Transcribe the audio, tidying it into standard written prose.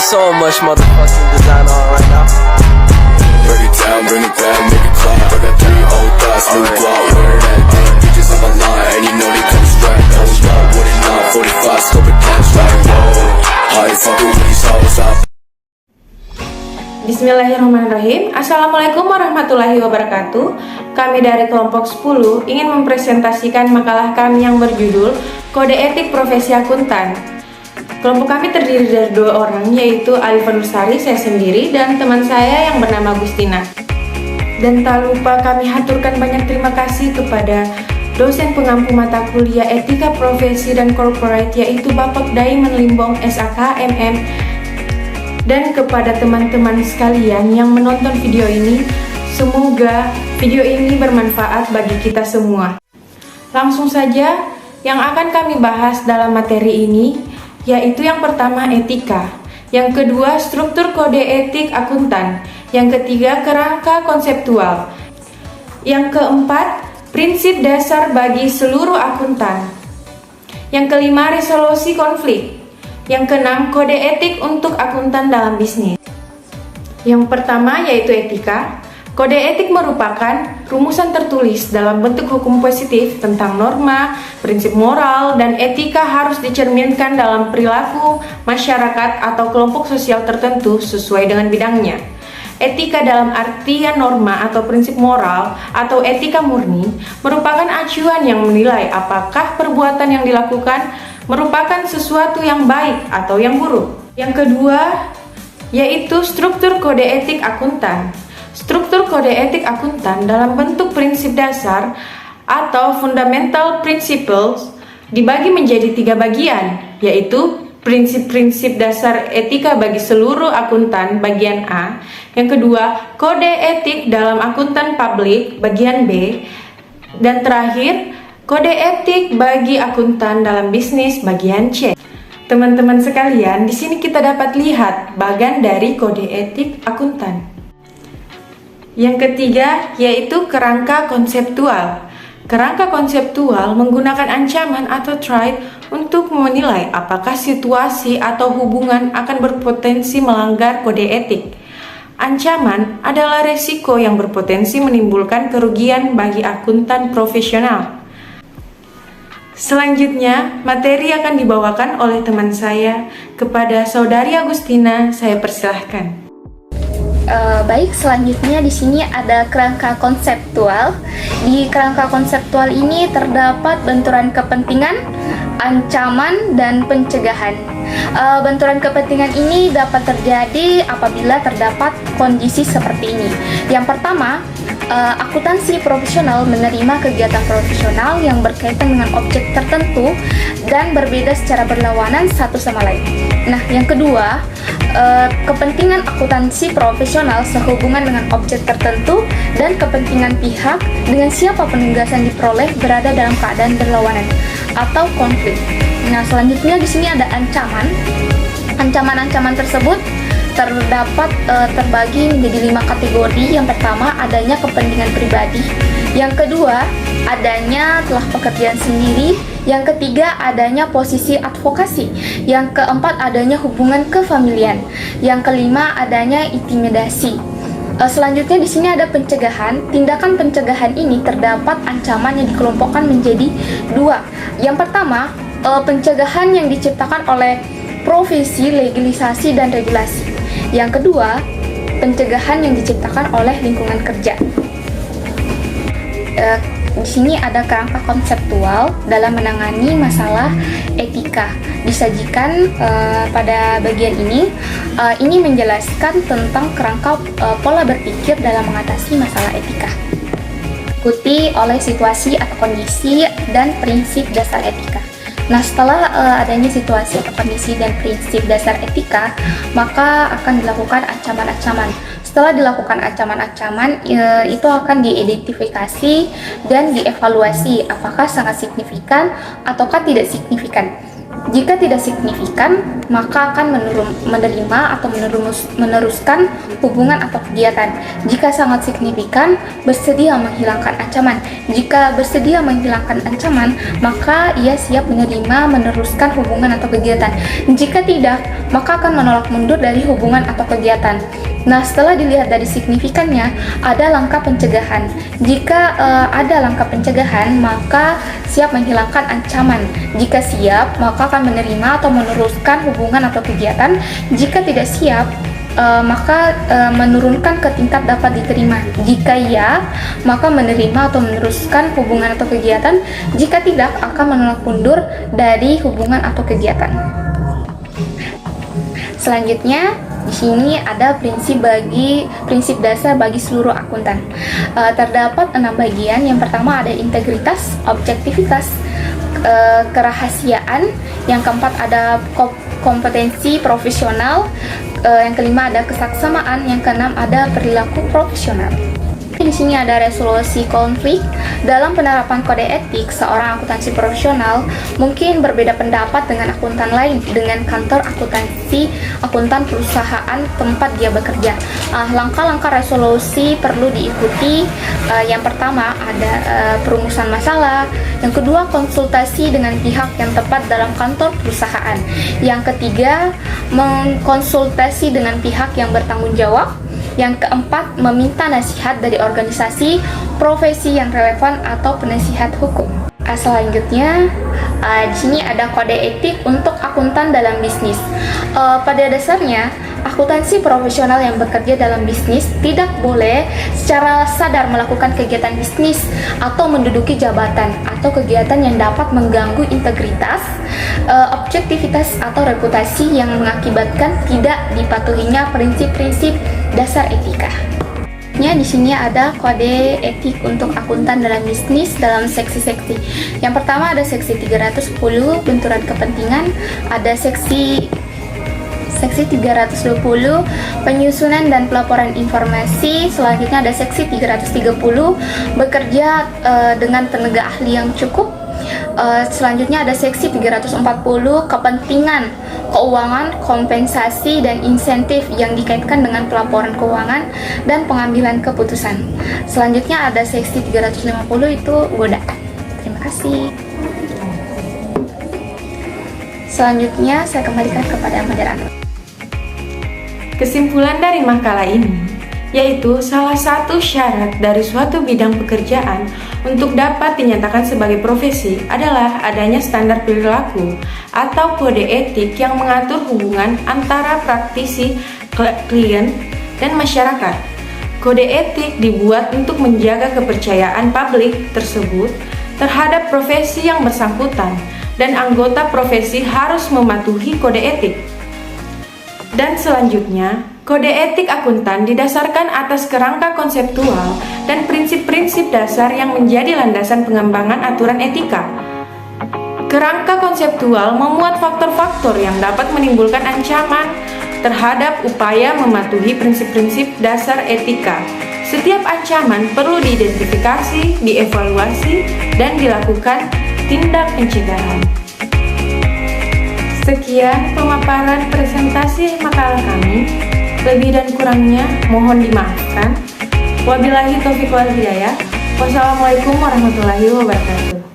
So much motherfucking design on right now. Bring it down, make it clap. I got 3 old thoughts, new guap, wear that damn bitches on my line, and you know they come straight. Hold up, what it not, 45, scope it cash like whoa. How you fucking with these hoes out? Bismillahirrahmanirrahim. Assalamualaikum warahmatullahi wabarakatuh. Kami dari kelompok 10 ingin mempresentasikan makalah kami yang berjudul Kode Etik Profesi Akuntan. Kelompok kami terdiri dari 2 orang, yaitu Alifa Nursari, saya sendiri, dan teman saya yang bernama Agustina. Dan tak lupa kami haturkan banyak terima kasih kepada dosen pengampu mata kuliah Etika Profesi dan Corporate, yaitu Bapak Daiman Limbong, SAK, MM, dan kepada teman-teman sekalian yang menonton video ini. Semoga video ini bermanfaat bagi kita semua. Langsung saja yang akan kami bahas dalam materi ini, yaitu yang pertama etika, yang kedua struktur kode etik akuntan, yang ketiga kerangka konseptual, yang keempat prinsip dasar bagi seluruh akuntan, yang kelima resolusi konflik, yang keenam kode etik untuk akuntan dalam bisnis. Yang pertama yaitu etika. Kode etik merupakan rumusan tertulis dalam bentuk hukum positif tentang norma, prinsip moral, dan etika harus dicerminkan dalam perilaku masyarakat atau kelompok sosial tertentu sesuai dengan bidangnya. Etika dalam artian norma atau prinsip moral atau etika murni merupakan acuan yang menilai apakah perbuatan yang dilakukan merupakan sesuatu yang baik atau yang buruk. Yang kedua yaitu struktur kode etik akuntan. Struktur kode etik akuntan dalam bentuk prinsip dasar atau fundamental principles dibagi menjadi 3 bagian, yaitu prinsip-prinsip dasar etika bagi seluruh akuntan bagian A, yang kedua kode etik dalam akuntan publik bagian B, dan terakhir kode etik bagi akuntan dalam bisnis bagian C. Teman-teman sekalian, di sini kita dapat lihat bagian dari kode etik akuntan. Yang ketiga yaitu kerangka konseptual. Kerangka konseptual menggunakan ancaman atau threat untuk menilai apakah situasi atau hubungan akan berpotensi melanggar kode etik. Ancaman adalah resiko yang berpotensi menimbulkan kerugian bagi akuntan profesional. Selanjutnya, materi akan dibawakan oleh teman saya kepada Saudari Agustina. Saya persilahkan. Baik, selanjutnya di sini ada kerangka konseptual. Di kerangka konseptual ini terdapat benturan kepentingan, ancaman, dan pencegahan. Benturan kepentingan ini dapat terjadi apabila terdapat kondisi seperti ini. Yang pertama, akuntansi profesional menerima kegiatan profesional yang berkaitan dengan objek tertentu dan berbeda secara berlawanan satu sama lain. Nah, yang kedua, kepentingan akuntansi profesional sehubungan dengan objek tertentu dan kepentingan pihak dengan siapa penugasan diperoleh berada dalam keadaan berlawanan atau konflik. Nah, selanjutnya di sini ada ancaman. Ancaman-ancaman tersebut terdapat terbagi menjadi 5 kategori. Yang pertama, adanya kepentingan pribadi. Yang kedua, adanya telah pekerjaan sendiri. Yang ketiga, adanya posisi advokasi. Yang keempat, adanya hubungan kefamilian. Yang kelima, adanya intimidasi. Selanjutnya di sini ada pencegahan. Tindakan pencegahan ini terdapat ancaman yang dikelompokkan menjadi 2. Yang pertama, pencegahan yang diciptakan oleh profesi, legalisasi, dan regulasi. Yang kedua, pencegahan yang diciptakan oleh lingkungan kerja. Di sini ada kerangka konseptual dalam menangani masalah etika. Disajikan pada bagian ini. Ini menjelaskan tentang kerangka pola berpikir dalam mengatasi masalah etika. Ikuti oleh situasi atau kondisi dan prinsip dasar etika. Nah, setelah adanya situasi atau kondisi dan prinsip dasar etika, maka akan dilakukan ancaman-ancaman. Setelah dilakukan ancaman-ancaman, itu akan diidentifikasi dan dievaluasi apakah sangat signifikan ataukah tidak signifikan. Jika tidak signifikan, maka akan menerima atau meneruskan hubungan atau kegiatan. Jika sangat signifikan, bersedia menghilangkan ancaman. Jika bersedia menghilangkan ancaman, maka ia siap menerima meneruskan hubungan atau kegiatan. Jika tidak, maka akan menolak mundur dari hubungan atau kegiatan. Nah, setelah dilihat dari signifikannya, ada langkah pencegahan. Jika ada langkah pencegahan, maka siap menghilangkan ancaman. Jika siap, maka akan menerima atau meneruskan hubungan atau kegiatan. Jika tidak siap, maka menurunkan ke tingkat dapat diterima. Jika ya, maka menerima atau meneruskan hubungan atau kegiatan. Jika tidak, akan menolak mundur dari hubungan atau kegiatan. Selanjutnya, di sini ada prinsip dasar bagi seluruh akuntan. Terdapat 6 bagian. Yang pertama ada integritas, objektivitas, kerahasiaan. Yang keempat ada kompetensi profesional. Yang kelima ada kesamaan. Yang keenam ada perilaku profesional. Di sini ada resolusi konflik. Dalam penerapan kode etik, seorang akuntansi profesional mungkin berbeda pendapat dengan akuntan lain, dengan kantor akuntan perusahaan tempat dia bekerja. Langkah-langkah resolusi perlu diikuti. Yang pertama ada perumusan masalah. Yang kedua, konsultasi dengan pihak yang tepat dalam kantor perusahaan. Yang ketiga, mengkonsultasi dengan pihak yang bertanggung jawab. Yang keempat, meminta nasihat dari organisasi, profesi yang relevan atau penasihat hukum. Selanjutnya, di sini ada kode etik untuk akuntan dalam bisnis. Pada dasarnya, akuntansi profesional yang bekerja dalam bisnis tidak boleh secara sadar melakukan kegiatan bisnis atau menduduki jabatan atau kegiatan yang dapat mengganggu integritas, objektivitas atau reputasi yang mengakibatkan tidak dipatuhinya prinsip-prinsip dasar etika. Di sini ada kode etik untuk akuntan dalam bisnis dalam seksi-seksi. Yang pertama ada seksi 310 benturan kepentingan, ada seksi 320 penyusunan dan pelaporan informasi. Selanjutnya ada seksi 330 bekerja dengan tenaga ahli yang cukup. Selanjutnya ada seksi 340 kepentingan keuangan, kompensasi dan insentif yang dikaitkan dengan pelaporan keuangan dan pengambilan keputusan. Selanjutnya ada seksi 350 itu godaan. Terima kasih. Selanjutnya saya kembalikan kepada moderator. Kesimpulan dari makalah ini yaitu salah satu syarat dari suatu bidang pekerjaan untuk dapat dinyatakan sebagai profesi adalah adanya standar perilaku atau kode etik yang mengatur hubungan antara praktisi, klien, dan masyarakat. Kode etik dibuat untuk menjaga kepercayaan publik tersebut terhadap profesi yang bersangkutan, dan anggota profesi harus mematuhi kode etik. Dan selanjutnya, kode etik akuntan didasarkan atas kerangka konseptual dan prinsip-prinsip dasar yang menjadi landasan pengembangan aturan etika. Kerangka konseptual memuat faktor-faktor yang dapat menimbulkan ancaman terhadap upaya mematuhi prinsip-prinsip dasar etika. Setiap ancaman perlu diidentifikasi, dievaluasi, dan dilakukan tindak pencegahan. Sekian pemaparan presentasi makalah kami. Lebih dan kurangnya mohon dimaafkan. Wabillahi taufiq wal hidayah. Wassalamualaikum warahmatullahi wabarakatuh.